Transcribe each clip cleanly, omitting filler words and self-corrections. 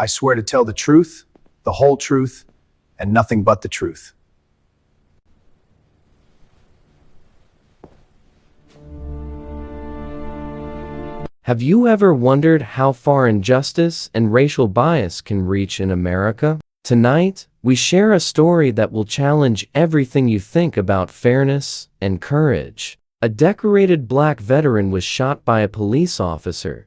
I swear to tell the truth, the whole truth, and nothing but the truth. Have you ever wondered how far injustice and racial bias can reach in America? Tonight, we share a story that will challenge everything you think about fairness and courage. A decorated black veteran was shot by a police officer,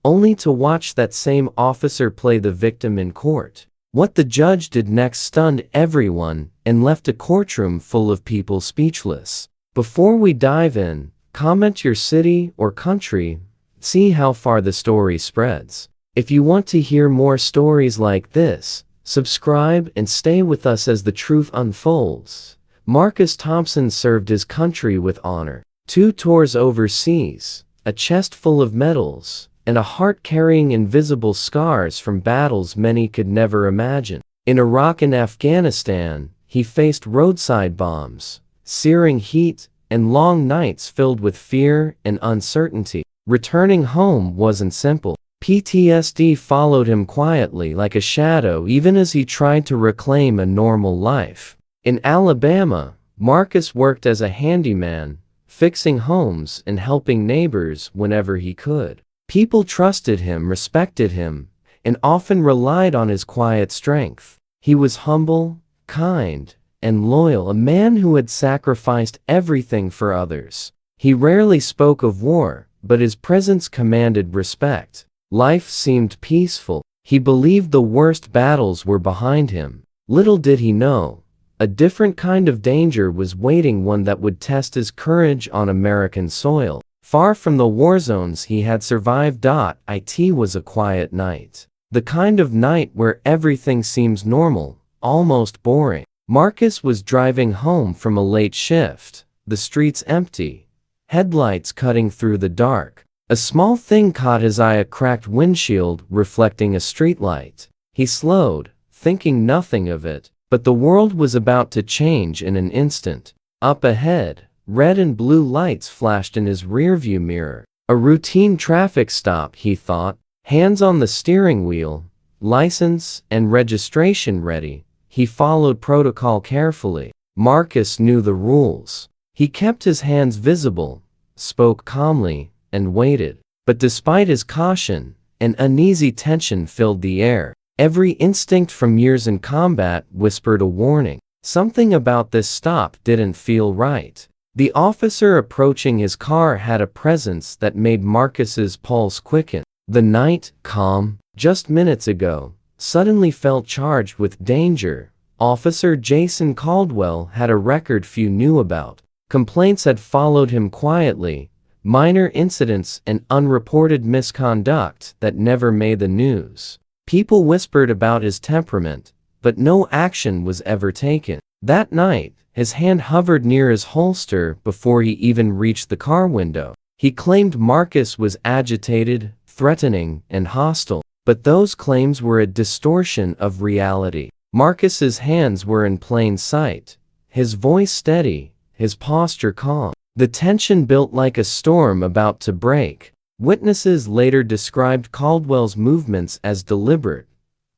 only to watch that same officer play the victim in court. What the judge did next stunned everyone and left a courtroom full of people speechless. Before we dive in, comment your city or country. See how far the story spreads. If you want to hear more stories like this, subscribe and stay with us as the truth unfolds. Marcus Thompson served his country with honor. 2 tours overseas, a chest full of medals, and a heart carrying invisible scars from battles many could never imagine. In Iraq and Afghanistan, he faced roadside bombs, searing heat, and long nights filled with fear and uncertainty. Returning home wasn't simple. PTSD followed him quietly like a shadow even as he tried to reclaim a normal life. In Alabama, Marcus worked as a handyman, fixing homes and helping neighbors whenever he could. People trusted him, respected him, and often relied on his quiet strength. He was humble, kind, and loyal, a man who had sacrificed everything for others. He rarely spoke of war, but his presence commanded respect. Life seemed peaceful. He believed the worst battles were behind him. Little did he know, a different kind of danger was waiting, one that would test his courage on American soil. Far from the war zones he had survived. It was a quiet night. The kind of night where everything seems normal, almost boring. Marcus was driving home from a late shift, the streets empty, headlights cutting through the dark. A small thing caught his eye, a cracked windshield reflecting a streetlight. He slowed, thinking nothing of it, but the world was about to change in an instant. Up ahead, red and blue lights flashed in his rearview mirror. A routine traffic stop, he thought, hands on the steering wheel, license and registration ready. He followed protocol carefully. Marcus knew the rules. He kept his hands visible, spoke calmly, and waited. But despite his caution, an uneasy tension filled the air. Every instinct from years in combat whispered a warning. Something about this stop didn't feel right. The officer approaching his car had a presence that made Marcus's pulse quicken. The night, calm, just minutes ago, suddenly felt charged with danger. Officer Jason Caldwell had a record few knew about. Complaints had followed him quietly, minor incidents and unreported misconduct that never made the news. People whispered about his temperament, but no action was ever taken. That night, his hand hovered near his holster before he even reached the car window. He claimed Marcus was agitated, threatening, and hostile, but those claims were a distortion of reality. Marcus's hands were in plain sight, his voice steady, his posture calm. The tension built like a storm about to break. Witnesses later described Caldwell's movements as deliberate,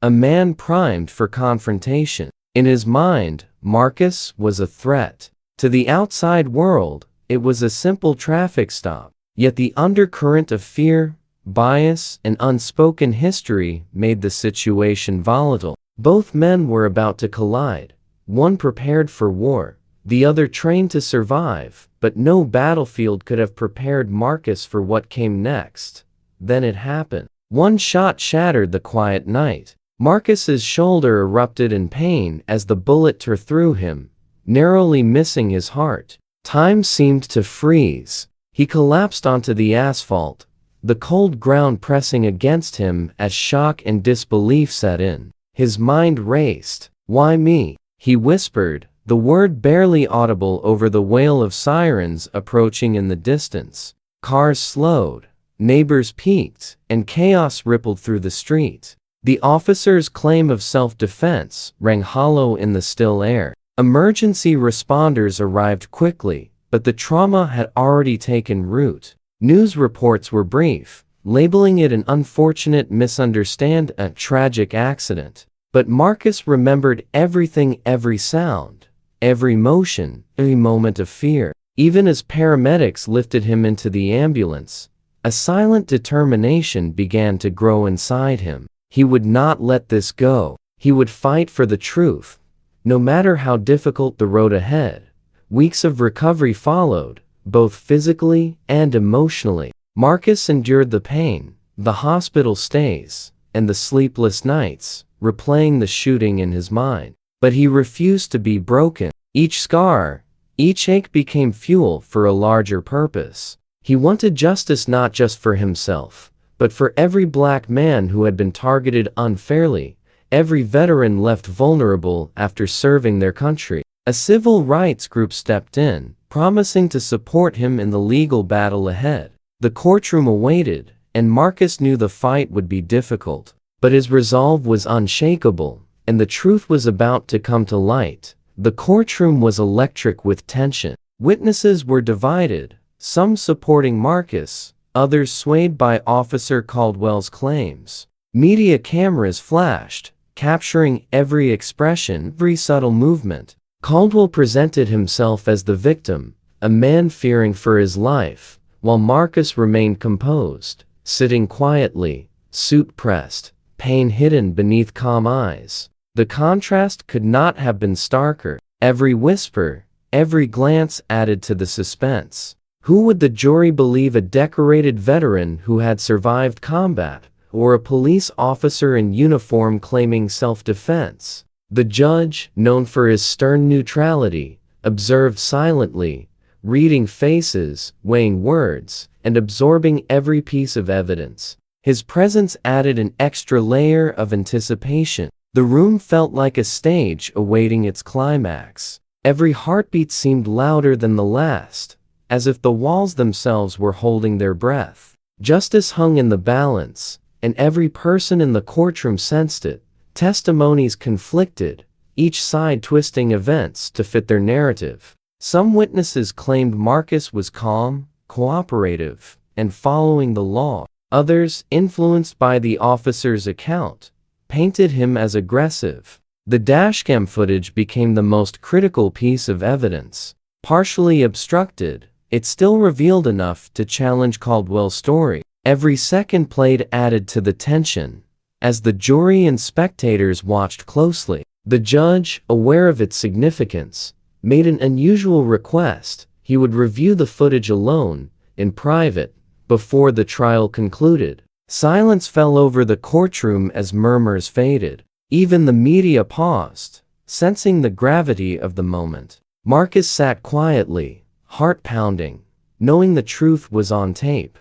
a man primed for confrontation. In his mind, Marcus was a threat. To the outside world, it was a simple traffic stop. Yet the undercurrent of fear, bias, and unspoken history made the situation volatile. Both men were about to collide, one prepared for war, the other trained to survive, but no battlefield could have prepared Marcus for what came next. Then it happened. One shot shattered the quiet night. Marcus's shoulder erupted in pain as the bullet tore through him, narrowly missing his heart. Time seemed to freeze. He collapsed onto the asphalt, the cold ground pressing against him as shock and disbelief set in. His mind raced. "Why me?" he whispered, the word barely audible over the wail of sirens approaching in the distance. Cars slowed, neighbors peeked, and chaos rippled through the street. The officer's claim of self-defense rang hollow in the still air. Emergency responders arrived quickly, but the trauma had already taken root. News reports were brief. labeling it an unfortunate misunderstanding, a tragic accident. But Marcus remembered everything, every sound, every motion, every moment of fear. Even as paramedics lifted him into the ambulance, a silent determination began to grow inside him. He would not let this go. He would fight for the truth, no matter how difficult the road ahead. Weeks of recovery followed, both physically and emotionally. Marcus endured the pain, the hospital stays, and the sleepless nights, replaying the shooting in his mind. But he refused to be broken. Each scar, each ache became fuel for a larger purpose. He wanted justice not just for himself, but for every black man who had been targeted unfairly, every veteran left vulnerable after serving their country. A civil rights group stepped in, promising to support him in the legal battle ahead. The courtroom awaited, and Marcus knew the fight would be difficult. But his resolve was unshakable, and the truth was about to come to light. The courtroom was electric with tension. Witnesses were divided, some supporting Marcus, others swayed by Officer Caldwell's claims. Media cameras flashed, capturing every expression, every subtle movement. Caldwell presented himself as the victim, a man fearing for his life, while Marcus remained composed, sitting quietly, suit pressed, pain hidden beneath calm eyes. The contrast could not have been starker. Every whisper, every glance added to the suspense. Who would the jury believe, a decorated veteran who had survived combat, or a police officer in uniform claiming self-defense? The judge, known for his stern neutrality, observed silently, reading faces, weighing words, and absorbing every piece of evidence. His presence added an extra layer of anticipation. The room felt like a stage awaiting its climax. Every heartbeat seemed louder than the last, as if the walls themselves were holding their breath. Justice hung in the balance, and every person in the courtroom sensed it. Testimonies conflicted, each side twisting events to fit their narrative. Some witnesses claimed Marcus was calm, cooperative, and following the law. Others, influenced by the officer's account, painted him as aggressive. The dashcam footage became the most critical piece of evidence. Partially obstructed, it still revealed enough to challenge Caldwell's story. Every second played added to the tension, as the jury and spectators watched closely. The judge, aware of its significance, made an unusual request. He would review the footage alone, in private, before the trial concluded. Silence fell over the courtroom as murmurs faded. Even the media paused, sensing the gravity of the moment. Marcus sat quietly, heart pounding, knowing the truth was on tape,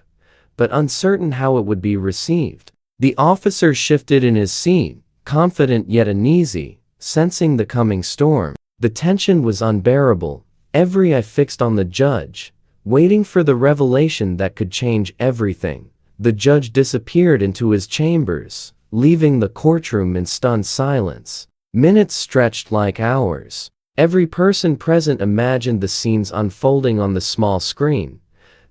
but uncertain how it would be received. The officer shifted in his seat, confident yet uneasy, sensing the coming storm. The tension was unbearable, every eye fixed on the judge, waiting for the revelation that could change everything. The judge disappeared into his chambers, leaving the courtroom in stunned silence. Minutes stretched like hours. Every person present imagined the scenes unfolding on the small screen,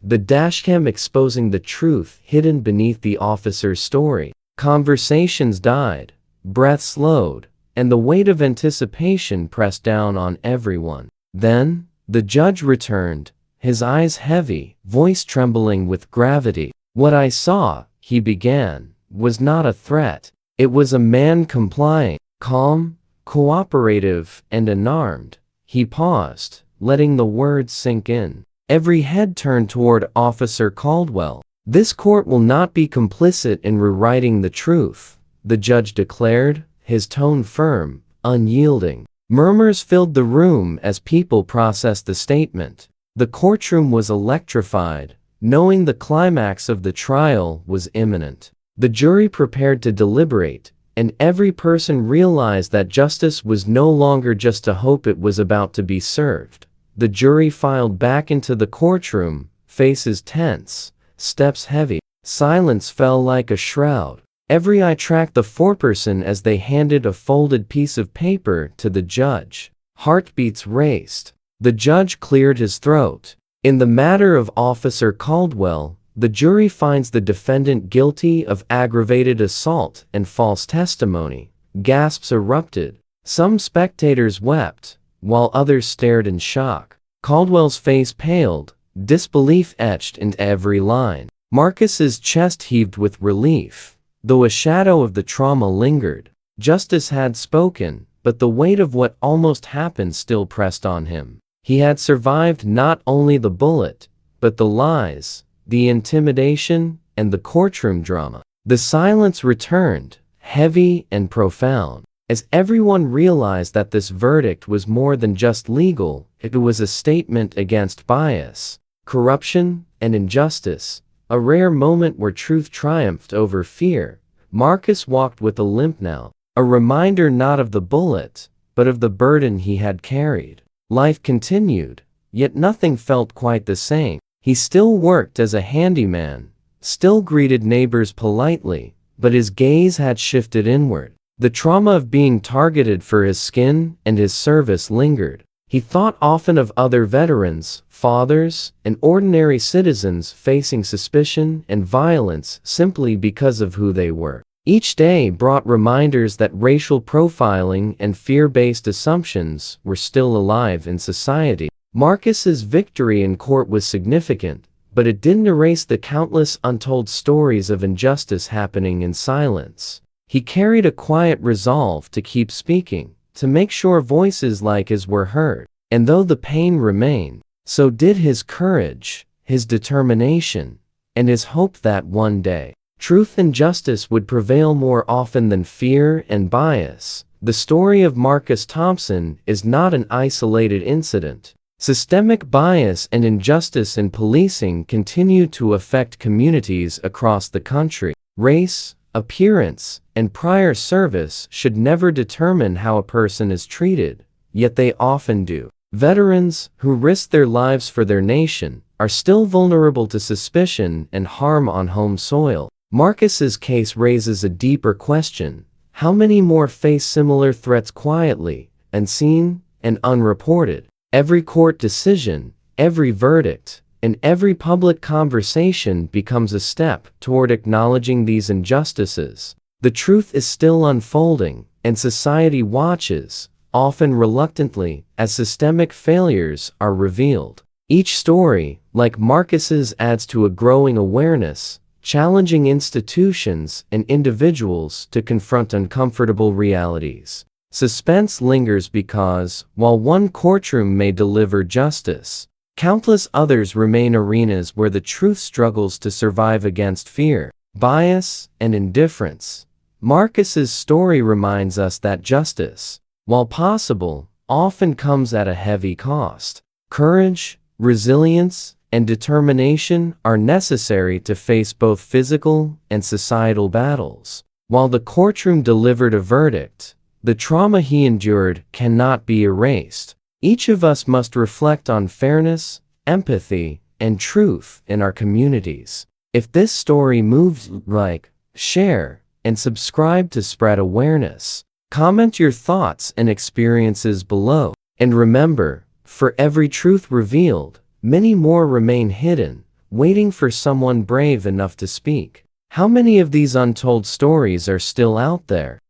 the dashcam exposing the truth hidden beneath the officer's story. Conversations died, breath slowed, and the weight of anticipation pressed down on everyone. Then, the judge returned, his eyes heavy, voice trembling with gravity. "What I saw," he began, "was not a threat. It was a man complying, calm, cooperative, and unarmed." He paused, letting the words sink in. Every head turned toward Officer Caldwell. "This court will not be complicit in rewriting the truth," the judge declared, his tone firm, unyielding. Murmurs filled the room as people processed the statement. The courtroom was electrified, knowing the climax of the trial was imminent. The jury prepared to deliberate, and every person realized that justice was no longer just a hope, it was about to be served. The jury filed back into the courtroom, faces tense, steps heavy. Silence fell like a shroud. Every eye tracked the foreperson as they handed a folded piece of paper to the judge. Heartbeats raced. The judge cleared his throat. "In the matter of Officer Caldwell, The jury finds the defendant guilty of aggravated assault and false testimony. Gasps erupted. Some spectators wept, while others stared in shock. Caldwell's face paled, disbelief etched into every line. Marcus's chest heaved with relief, though a shadow of the trauma lingered. Justice had spoken, but the weight of what almost happened still pressed on him. He had survived not only the bullet, but the lies, the intimidation, and the courtroom drama. The silence returned, heavy and profound, as everyone realized that this verdict was more than just legal. It was a statement against bias, corruption, and injustice, a rare moment where truth triumphed over fear. Marcus walked with a limp now, a reminder not of the bullet, but of the burden he had carried. Life continued, yet nothing felt quite the same. He still worked as a handyman, still greeted neighbors politely, but his gaze had shifted inward. The trauma of being targeted for his skin and his service lingered. He thought often of other veterans, fathers, and ordinary citizens facing suspicion and violence simply because of who they were. Each day brought reminders that racial profiling and fear-based assumptions were still alive in society. Marcus's victory in court was significant, but it didn't erase the countless untold stories of injustice happening in silence. He carried a quiet resolve to keep speaking, to make sure voices like his were heard. And though the pain remained, so did his courage, his determination, and his hope that one day, truth and justice would prevail more often than fear and bias. The story of Marcus Thompson is not an isolated incident. Systemic bias and injustice in policing continue to affect communities across the country. Race, appearance, and prior service should never determine how a person is treated, yet they often do. Veterans, who risk their lives for their nation, are still vulnerable to suspicion and harm on home soil. Marcus's case raises a deeper question. How many more face similar threats quietly, unseen, and unreported? Every court decision, every verdict, and every public conversation becomes a step toward acknowledging these injustices. The truth is still unfolding, and society watches, often reluctantly, as systemic failures are revealed. Each story, like Marcus's, adds to a growing awareness, challenging institutions and individuals to confront uncomfortable realities. Suspense lingers because, while one courtroom may deliver justice, countless others remain arenas where the truth struggles to survive against fear, bias, and indifference. Marcus's story reminds us that justice, while possible, often comes at a heavy cost. Courage, resilience, and determination are necessary to face both physical and societal battles. While the courtroom delivered a verdict, the trauma he endured cannot be erased. Each of us must reflect on fairness, empathy, and truth in our communities. If this story moves, like, share, and subscribe to spread awareness. Comment your thoughts and experiences below. And remember, for every truth revealed, many more remain hidden, waiting for someone brave enough to speak. How many of these untold stories are still out there,